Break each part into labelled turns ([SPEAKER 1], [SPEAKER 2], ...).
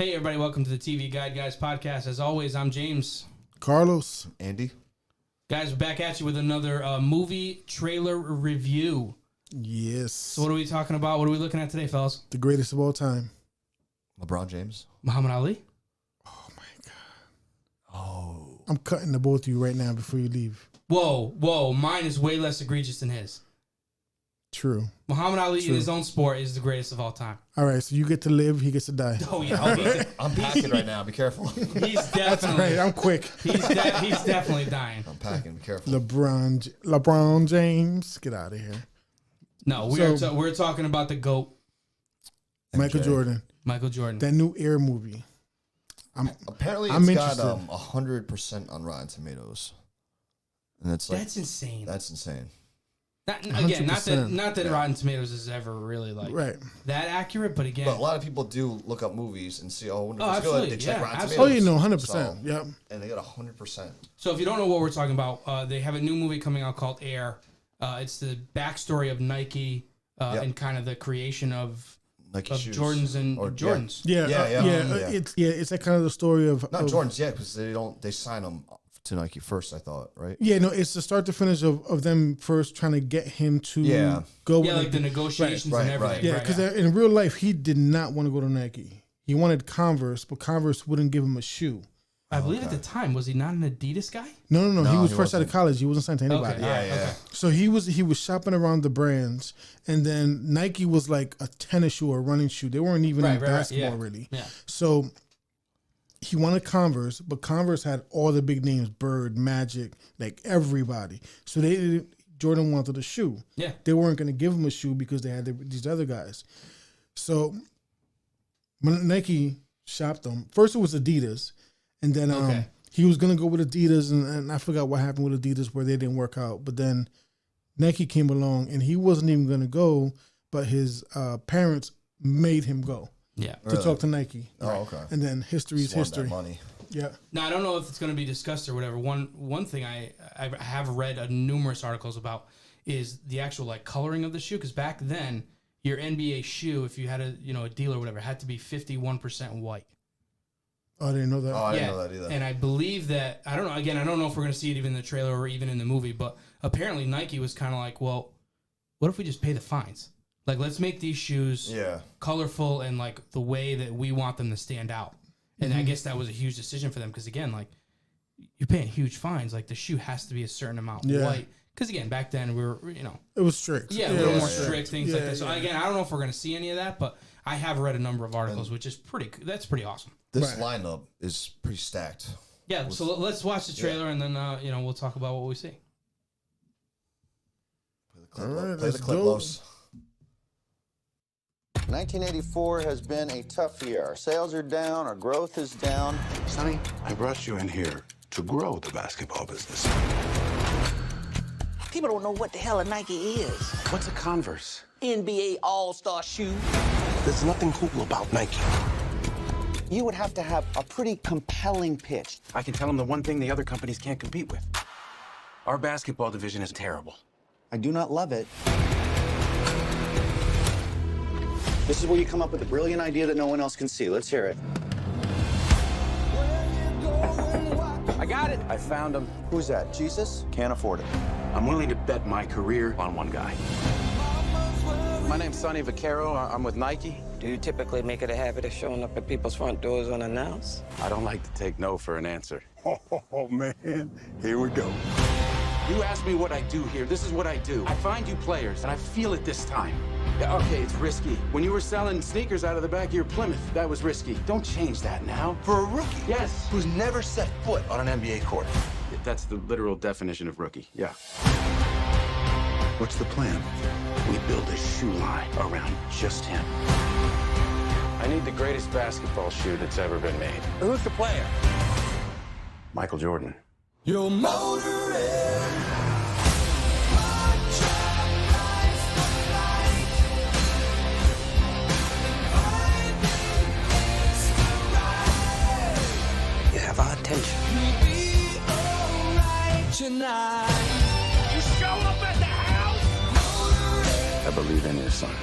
[SPEAKER 1] Hey, everybody. Welcome to the TV Guide Guys podcast. As always, I'm James.
[SPEAKER 2] Carlos.
[SPEAKER 3] Andy.
[SPEAKER 1] Guys, we're back at you with another movie trailer review.
[SPEAKER 2] Yes.
[SPEAKER 1] So what are we talking about? What are we looking at today, fellas?
[SPEAKER 2] The greatest of all time.
[SPEAKER 3] LeBron James.
[SPEAKER 1] Muhammad Ali?
[SPEAKER 2] Oh, my God.
[SPEAKER 3] Oh.
[SPEAKER 2] I'm cutting the both of you right now before you leave.
[SPEAKER 1] Whoa. Mine is way less egregious than his.
[SPEAKER 2] True.
[SPEAKER 1] Muhammad Ali in his own sport is the greatest of all time.
[SPEAKER 2] All right, so you get to live, he gets to die.
[SPEAKER 1] Oh, yeah.
[SPEAKER 3] I'm packing right now. Be careful.
[SPEAKER 1] He's definitely...
[SPEAKER 2] Right, I'm quick.
[SPEAKER 1] He's definitely dying.
[SPEAKER 3] I'm packing. Be careful.
[SPEAKER 2] LeBron James, get out of here.
[SPEAKER 1] No, we're talking about the GOAT,
[SPEAKER 2] Michael
[SPEAKER 3] MJ.
[SPEAKER 2] Jordan.
[SPEAKER 1] Michael Jordan.
[SPEAKER 2] That new Air movie.
[SPEAKER 3] Apparently,
[SPEAKER 2] I'm
[SPEAKER 3] it's got
[SPEAKER 2] interested.
[SPEAKER 3] 100% on Rotten Tomatoes, and it's like
[SPEAKER 1] That's insane.
[SPEAKER 3] That's insane.
[SPEAKER 1] Not
[SPEAKER 2] 100%.
[SPEAKER 1] that Rotten Tomatoes is ever really like
[SPEAKER 2] Right.
[SPEAKER 1] that accurate, but again,
[SPEAKER 3] But a lot of people do look up movies and see, oh, I wonder if it's
[SPEAKER 1] absolutely.
[SPEAKER 3] good. They check
[SPEAKER 1] Yeah,
[SPEAKER 3] Rotten
[SPEAKER 1] absolutely.
[SPEAKER 3] Tomatoes.
[SPEAKER 2] Oh, you know, 100%.
[SPEAKER 3] So-
[SPEAKER 2] Yep.
[SPEAKER 3] And they got 100%.
[SPEAKER 1] so if you don't know what we're talking about, they have a new movie coming out called Air. It's the backstory of Nike
[SPEAKER 3] Yep.
[SPEAKER 1] and kind of the creation of
[SPEAKER 3] Nike shoes.
[SPEAKER 1] Jordans and
[SPEAKER 3] Or-
[SPEAKER 1] Jordans.
[SPEAKER 2] Yeah.
[SPEAKER 3] Yeah.
[SPEAKER 2] It's that kind of the story of
[SPEAKER 3] Not
[SPEAKER 2] of-
[SPEAKER 3] Jordans yet, because they sign them to Nike first, I thought, right?
[SPEAKER 2] Yeah, no, it's the start to finish of them first trying to get him to go.
[SPEAKER 1] Yeah,
[SPEAKER 2] with
[SPEAKER 1] like the negotiations
[SPEAKER 3] Right,
[SPEAKER 1] and everything.
[SPEAKER 3] right.
[SPEAKER 2] Yeah,
[SPEAKER 1] Right,
[SPEAKER 2] because in real life he did not want to go to Nike. He wanted Converse, but Converse wouldn't give him a shoe.
[SPEAKER 1] I believe at the time, was he not an Adidas guy?
[SPEAKER 2] No.
[SPEAKER 3] No,
[SPEAKER 2] He was
[SPEAKER 3] he
[SPEAKER 2] first out of
[SPEAKER 3] wasn't.
[SPEAKER 2] college. He wasn't signed to anybody.
[SPEAKER 1] Okay, all right, okay.
[SPEAKER 2] So he was shopping around the brands, and then Nike was like a tennis shoe or a running shoe. They weren't even in basketball
[SPEAKER 1] yeah.
[SPEAKER 2] really.
[SPEAKER 1] Yeah.
[SPEAKER 2] So he wanted Converse, but Converse had all the big names: Bird, Magic, like everybody. So Jordan wanted a shoe.
[SPEAKER 1] Yeah.
[SPEAKER 2] They weren't going to give him a shoe because they had these other guys. So when Nike shopped them, first it was Adidas, and then
[SPEAKER 1] Okay.
[SPEAKER 2] he was going to go with Adidas, and I forgot what happened with Adidas where they didn't work out. But then Nike came along, and he wasn't even going to go, but his parents made him go
[SPEAKER 1] Yeah.
[SPEAKER 2] to talk to Nike.
[SPEAKER 3] Oh, okay.
[SPEAKER 2] And then history is
[SPEAKER 3] Just wanted
[SPEAKER 2] history.
[SPEAKER 3] that money.
[SPEAKER 2] Yeah.
[SPEAKER 1] Now, I don't know if it's going to be discussed or whatever. One thing I have read numerous articles about is the actual like coloring of the shoe. Because back then, your NBA shoe, if you had a deal or whatever, had to be 51% white.
[SPEAKER 2] Oh, I didn't know that.
[SPEAKER 3] Oh, I didn't know that either.
[SPEAKER 1] And I believe that, I don't know, again, I don't know if we're going to see it even in the trailer or even in the movie, but apparently Nike was kind of like, well, what if we just pay the fines? Like, let's make these shoes colorful and like the way that we want them to stand out. And I guess that was a huge decision for them because, again, like, you're paying huge fines. Like, the shoe has to be a certain amount white. Because, again, back then we were,
[SPEAKER 2] It was strict.
[SPEAKER 1] a little more strict, things like that. So, again, I don't know if we're going to see any of that, but I have read a number of articles, which is that's pretty awesome.
[SPEAKER 3] This lineup is pretty stacked.
[SPEAKER 1] Yeah, so let's watch the trailer and then, we'll talk about what we see.
[SPEAKER 3] Play the clip,
[SPEAKER 2] All right,
[SPEAKER 3] play
[SPEAKER 2] let's
[SPEAKER 3] the clip,
[SPEAKER 2] go.
[SPEAKER 3] Los.
[SPEAKER 4] 1984 has been a tough year. Our sales are down, our growth is down.
[SPEAKER 5] Sonny, I brought you in here to grow the basketball business.
[SPEAKER 6] People don't know what the hell a Nike is.
[SPEAKER 5] What's a Converse?
[SPEAKER 6] NBA All-Star shoe.
[SPEAKER 5] There's nothing cool about Nike.
[SPEAKER 4] You would have to have a pretty compelling pitch.
[SPEAKER 5] I can tell them the one thing the other companies can't compete with. Our basketball division is terrible.
[SPEAKER 4] I do not love it. This is where you come up with a brilliant idea that no one else can see. Let's hear it.
[SPEAKER 5] I got it. I found him.
[SPEAKER 4] Who's that? Jesus? Can't afford it.
[SPEAKER 5] I'm willing to bet my career on one guy. My name's Sonny Vaccaro. I'm with Nike.
[SPEAKER 7] Do you typically make it a habit of showing up at people's front doors unannounced?
[SPEAKER 5] I don't like to take no for an answer.
[SPEAKER 8] Oh, man. Here we go.
[SPEAKER 5] You ask me what I do here. This is what I do. I find you players, and I feel it this time. Yeah, okay, it's risky. When you were selling sneakers out of the back of your Plymouth, that was risky. Don't change that now.
[SPEAKER 8] For a rookie
[SPEAKER 5] Yes.
[SPEAKER 8] who's never set foot on an NBA court.
[SPEAKER 5] That's the literal definition of rookie, yeah.
[SPEAKER 8] What's the plan?
[SPEAKER 5] We build a shoe line around just him. I need the greatest basketball shoe that's ever been made.
[SPEAKER 6] Who's the player?
[SPEAKER 5] Michael Jordan.
[SPEAKER 8] Your motor is
[SPEAKER 6] You have our attention.
[SPEAKER 5] I believe in your son.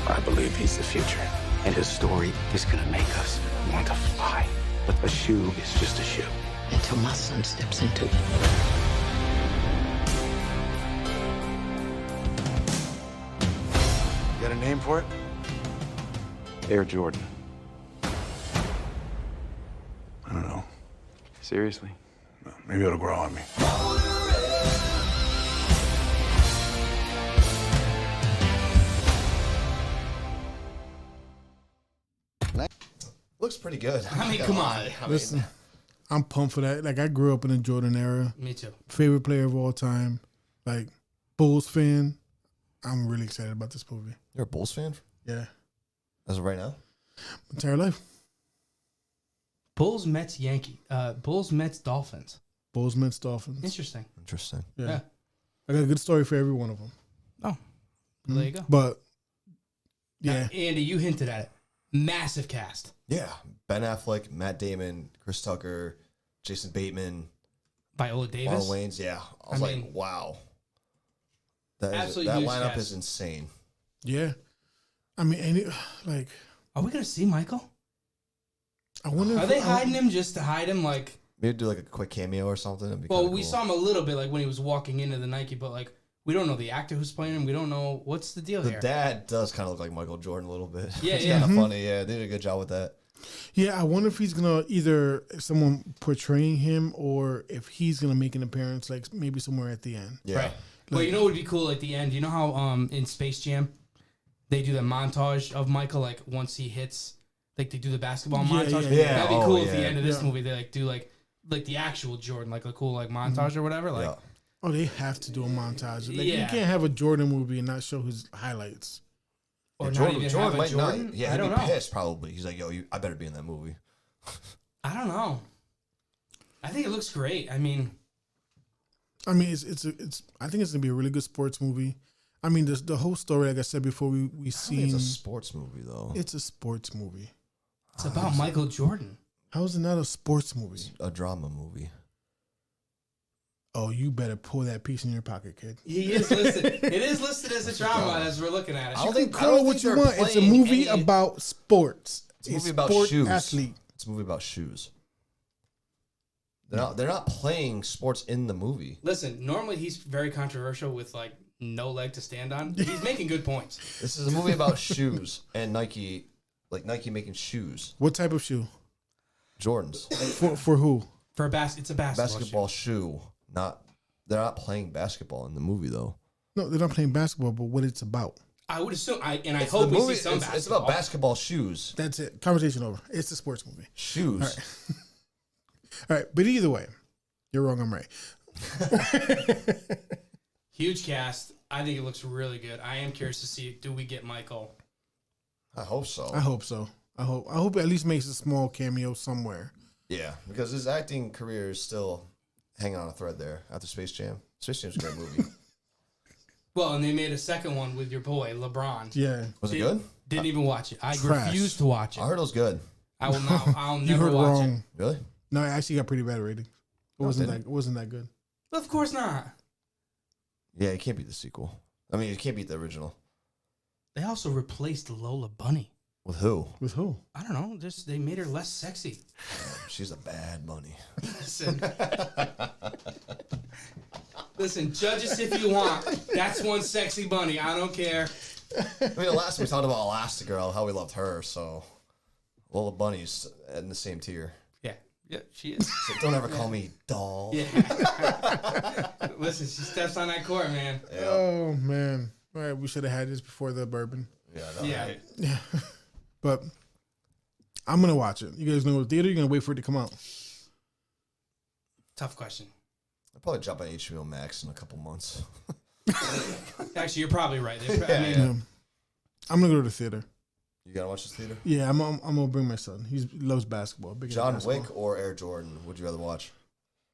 [SPEAKER 5] I believe he's the future. And his story is gonna make us want to fly, but a shoe is just a shoe.
[SPEAKER 6] Until my son steps into it.
[SPEAKER 8] You got a name for it?
[SPEAKER 5] Air Jordan.
[SPEAKER 8] I don't know.
[SPEAKER 5] Seriously?
[SPEAKER 8] Maybe it'll grow on me.
[SPEAKER 3] Looks pretty good.
[SPEAKER 1] I mean, come on.
[SPEAKER 2] Listen, I'm pumped for that. Like, I grew up in the Jordan era.
[SPEAKER 1] Me too.
[SPEAKER 2] Favorite player of all time. Like, Bulls fan. I'm really excited about this movie.
[SPEAKER 3] You're a Bulls fan?
[SPEAKER 2] Yeah.
[SPEAKER 3] As of right now?
[SPEAKER 2] Entire life.
[SPEAKER 1] Bulls, Mets, Bulls, Mets, Dolphins.
[SPEAKER 2] Bulls, Mets, Dolphins.
[SPEAKER 1] Interesting.
[SPEAKER 3] Interesting.
[SPEAKER 2] Yeah. I got a good story for every one of them.
[SPEAKER 1] Oh, well, there you go.
[SPEAKER 2] But, yeah.
[SPEAKER 1] Now, Andy, you hinted at it. Massive cast.
[SPEAKER 3] Yeah. Ben Affleck, Matt Damon, Chris Tucker, Jason Bateman,
[SPEAKER 1] Viola Davis.
[SPEAKER 3] Marlon Wayans. Yeah. I was like, wow. That
[SPEAKER 1] Absolutely huge
[SPEAKER 3] lineup
[SPEAKER 1] cast.
[SPEAKER 3] is insane.
[SPEAKER 2] Yeah. I mean, and like...
[SPEAKER 1] Are we going to see Michael?
[SPEAKER 2] I wonder
[SPEAKER 1] Are they hiding him just to hide him? Like,
[SPEAKER 3] maybe do like a quick cameo or something. That'd be
[SPEAKER 1] well,
[SPEAKER 3] kinda
[SPEAKER 1] we
[SPEAKER 3] cool.
[SPEAKER 1] saw him a little bit, like when he was walking into the Nike, but like we don't know the actor who's playing him. We don't know what's the deal
[SPEAKER 3] The
[SPEAKER 1] here.
[SPEAKER 3] dad does kind of look like Michael Jordan a little bit.
[SPEAKER 1] Yeah,
[SPEAKER 3] It's
[SPEAKER 1] yeah.
[SPEAKER 3] kind of funny. Yeah, they did a good job with that.
[SPEAKER 2] Yeah, I wonder if he's gonna either someone portraying him or if he's gonna make an appearance, like maybe somewhere at the end.
[SPEAKER 3] Yeah.
[SPEAKER 1] Right. Well, you know what would be cool at the end? You know how in Space Jam they do the montage of Michael, like once he hits, like they do the basketball montage.
[SPEAKER 2] yeah.
[SPEAKER 1] That'd be
[SPEAKER 3] Oh,
[SPEAKER 1] cool at
[SPEAKER 3] yeah.
[SPEAKER 1] the end of this movie. They like do like the actual Jordan, like a cool like montage or whatever. Like,
[SPEAKER 3] Yeah.
[SPEAKER 2] Oh, they have to do a montage. Like, you
[SPEAKER 1] Yeah.
[SPEAKER 2] can't have a Jordan movie and not show his highlights.
[SPEAKER 1] or
[SPEAKER 3] Yeah,
[SPEAKER 1] not
[SPEAKER 3] Jordan,
[SPEAKER 1] even
[SPEAKER 3] Jordan
[SPEAKER 1] have a
[SPEAKER 3] might
[SPEAKER 1] Jordan.
[SPEAKER 3] not. Yeah,
[SPEAKER 1] I
[SPEAKER 3] he'd
[SPEAKER 1] don't
[SPEAKER 3] be
[SPEAKER 1] know.
[SPEAKER 3] pissed probably. He's like, yo, I better be in that movie.
[SPEAKER 1] I don't know. I think it looks great. I mean,
[SPEAKER 2] I mean, it's I think it's gonna be a really good sports movie. I mean, the whole story, like I said before, we
[SPEAKER 3] I think
[SPEAKER 2] seen
[SPEAKER 3] it's a sports movie though.
[SPEAKER 2] it's a sports movie.
[SPEAKER 1] it's about Michael Jordan.
[SPEAKER 2] How is it not a sports movie?
[SPEAKER 3] A drama movie.
[SPEAKER 2] Oh, you better pull that piece in your pocket, kid.
[SPEAKER 1] He is listed. It is listed as a drama as we're looking at it.
[SPEAKER 3] I don't
[SPEAKER 2] You
[SPEAKER 3] think-
[SPEAKER 2] can call it what
[SPEAKER 3] think
[SPEAKER 2] you
[SPEAKER 3] they're
[SPEAKER 2] want. It's a
[SPEAKER 3] playing
[SPEAKER 2] movie
[SPEAKER 3] any-
[SPEAKER 2] about sports.
[SPEAKER 3] It's a movie about
[SPEAKER 2] sport
[SPEAKER 3] shoes.
[SPEAKER 2] athlete.
[SPEAKER 3] It's a movie about shoes. They're not playing sports in the movie.
[SPEAKER 1] Listen, normally he's very controversial with like no leg to stand on. He's making good points.
[SPEAKER 3] This is a movie about shoes and Nike, like Nike making shoes.
[SPEAKER 2] What type of shoe?
[SPEAKER 3] Jordans.
[SPEAKER 2] For who?
[SPEAKER 1] For it's a basketball.
[SPEAKER 3] Basketball shoe. They're not playing basketball in the movie though.
[SPEAKER 2] No, they're not playing basketball, but what it's about.
[SPEAKER 1] I would assume. I
[SPEAKER 3] The
[SPEAKER 1] hope we
[SPEAKER 3] movie,
[SPEAKER 1] see some
[SPEAKER 3] it's about basketball shoes.
[SPEAKER 2] That's it. Conversation over. It's a sports movie.
[SPEAKER 3] Shoes.
[SPEAKER 2] All right, but either way, you're wrong. I'm right.
[SPEAKER 1] Huge cast. I think it looks really good. I am curious to see. Do we get Michael?
[SPEAKER 3] I hope so.
[SPEAKER 2] I hope so. I hope it at least makes a small cameo somewhere.
[SPEAKER 3] Yeah, because his acting career is still hanging on a thread there after Space Jam. Space Jam's a great movie.
[SPEAKER 1] Well, and they made a second one with your boy LeBron.
[SPEAKER 2] Yeah.
[SPEAKER 3] Was it good?
[SPEAKER 1] Didn't even watch it. I
[SPEAKER 2] Trash.
[SPEAKER 1] refuse to watch it.
[SPEAKER 3] I heard it was good.
[SPEAKER 1] I will not. I'll
[SPEAKER 2] You
[SPEAKER 1] never
[SPEAKER 2] heard
[SPEAKER 1] watch
[SPEAKER 2] wrong.
[SPEAKER 1] it.
[SPEAKER 3] Really?
[SPEAKER 2] No, it actually got pretty bad rating. It wasn't
[SPEAKER 3] didn't
[SPEAKER 2] that. It wasn't that good.
[SPEAKER 1] Of course not.
[SPEAKER 3] Yeah, it can't beat the sequel. I mean, it can't beat the original.
[SPEAKER 1] They also replaced Lola Bunny.
[SPEAKER 3] With who?
[SPEAKER 2] With who?
[SPEAKER 1] I don't know. Just they made her less sexy.
[SPEAKER 3] She's a bad bunny.
[SPEAKER 1] Listen, listen. Judge us if you want. That's one sexy bunny. I don't care.
[SPEAKER 3] I mean, the last time we talked about Elastigirl, how we loved her, so Lola Bunny's in the same tier.
[SPEAKER 1] Yeah, she is.
[SPEAKER 3] So don't ever call me doll.
[SPEAKER 1] Yeah. Listen, she steps on that court, man.
[SPEAKER 2] Oh man! All right, we should have had this before the bourbon.
[SPEAKER 3] Yeah, no,
[SPEAKER 1] Yeah.
[SPEAKER 3] right.
[SPEAKER 2] Yeah, but I'm gonna watch it. You guys gonna go to the theater? You're gonna wait for it to come out?
[SPEAKER 1] Tough question.
[SPEAKER 3] I'll probably jump on HBO Max in a couple months.
[SPEAKER 1] Actually, you're probably right. I mean,
[SPEAKER 2] Yeah. I'm gonna go to the theater.
[SPEAKER 3] You gotta watch this theater?
[SPEAKER 2] Yeah, I'm gonna bring my son. He loves basketball. Big into
[SPEAKER 3] John
[SPEAKER 2] basketball.
[SPEAKER 3] Wick or Air Jordan? Would you rather watch?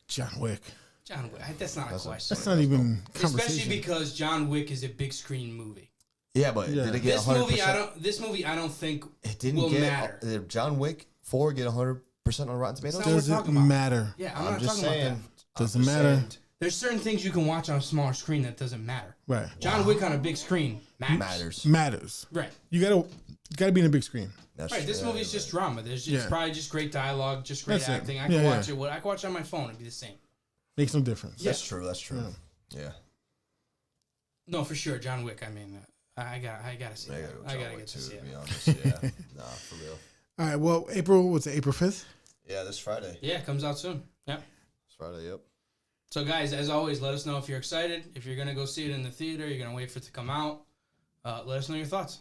[SPEAKER 2] John Wick.
[SPEAKER 1] John Wick. That's not a question.
[SPEAKER 2] That's not even conversation.
[SPEAKER 1] Especially because John Wick is a big screen movie.
[SPEAKER 3] Yeah, but
[SPEAKER 2] Yeah.
[SPEAKER 3] did it get
[SPEAKER 1] This
[SPEAKER 3] 100%?
[SPEAKER 1] movie, I don't think
[SPEAKER 3] It didn't
[SPEAKER 1] will
[SPEAKER 3] get.
[SPEAKER 1] matter.
[SPEAKER 3] Did John Wick 4 get 100% on Rotten Tomatoes?
[SPEAKER 1] not what we're talking
[SPEAKER 2] Doesn't
[SPEAKER 1] about.
[SPEAKER 2] matter.
[SPEAKER 1] Yeah, I'm
[SPEAKER 3] I'm
[SPEAKER 1] not
[SPEAKER 3] just
[SPEAKER 1] talking
[SPEAKER 3] saying.
[SPEAKER 1] about that.
[SPEAKER 2] Doesn't matter.
[SPEAKER 1] There's certain things you can watch on a smaller screen that doesn't matter.
[SPEAKER 2] Right.
[SPEAKER 1] John Wick on a big screen matters. Right.
[SPEAKER 2] You gotta be in a big screen.
[SPEAKER 1] That's right. This movie is just drama. It's probably just great dialogue, just great acting. I can watch it. I can watch it on my phone. It'd be the same.
[SPEAKER 2] Makes no difference.
[SPEAKER 3] That's true. Yeah.
[SPEAKER 1] No, for sure. John Wick. I mean, I gotta see it. I gotta get to see it.
[SPEAKER 3] To be honest, yeah. Nah, for real.
[SPEAKER 2] All right. Well, April 5th?
[SPEAKER 3] Yeah, this Friday.
[SPEAKER 1] Yeah, it comes out soon. Yep.
[SPEAKER 3] This Friday. Yep.
[SPEAKER 1] So, guys, as always, let us know if you're excited. If you're gonna go see it in the theater, you're gonna wait for it to come out. Let us know your thoughts.